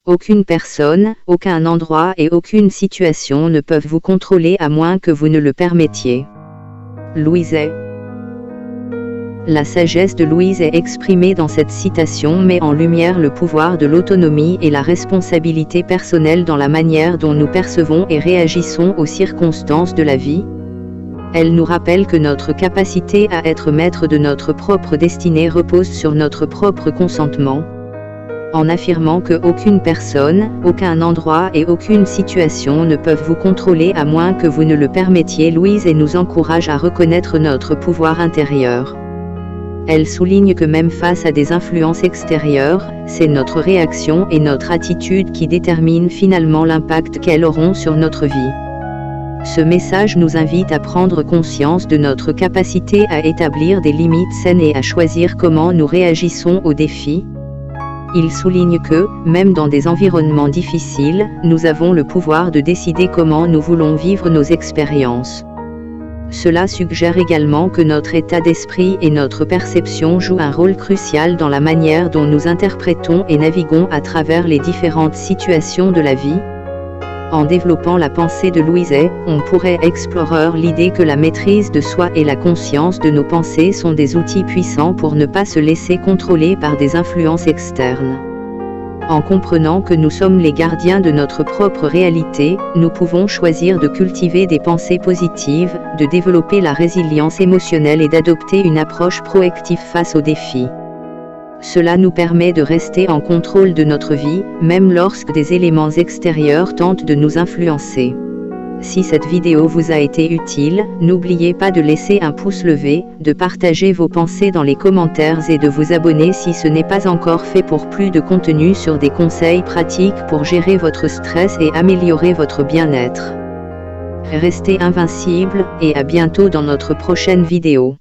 Aucune personne, aucun endroit et aucune situation ne peuvent vous contrôler à moins que vous ne le permettiez. Louise Hay. La sagesse de Louise Hay exprimée dans cette citation met en lumière le pouvoir de l'autonomie et la responsabilité personnelle dans la manière dont nous percevons et réagissons aux circonstances de la vie. Elle nous rappelle que notre capacité à être maître de notre propre destinée repose sur notre propre consentement. En affirmant que aucune personne, aucun endroit et aucune situation ne peuvent vous contrôler à moins que vous ne le permettiez, Louise Hay nous encourage à reconnaître notre pouvoir intérieur. Elle souligne que même face à des influences extérieures, c'est notre réaction et notre attitude qui déterminent finalement l'impact qu'elles auront sur notre vie. Ce message nous invite à prendre conscience de notre capacité à établir des limites saines et à choisir comment nous réagissons aux défis. Il souligne que, même dans des environnements difficiles, nous avons le pouvoir de décider comment nous voulons vivre nos expériences. Cela suggère également que notre état d'esprit et notre perception jouent un rôle crucial dans la manière dont nous interprétons et naviguons à travers les différentes situations de la vie. En développant la pensée de Louise Hay, on pourrait explorer l'idée que la maîtrise de soi et la conscience de nos pensées sont des outils puissants pour ne pas se laisser contrôler par des influences externes. En comprenant que nous sommes les gardiens de notre propre réalité, nous pouvons choisir de cultiver des pensées positives, de développer la résilience émotionnelle et d'adopter une approche proactive face aux défis. Cela nous permet de rester en contrôle de notre vie, même lorsque des éléments extérieurs tentent de nous influencer. Si cette vidéo vous a été utile, n'oubliez pas de laisser un pouce levé, de partager vos pensées dans les commentaires et de vous abonner si ce n'est pas encore fait pour plus de contenu sur des conseils pratiques pour gérer votre stress et améliorer votre bien-être. Restez invincible, et à bientôt dans notre prochaine vidéo.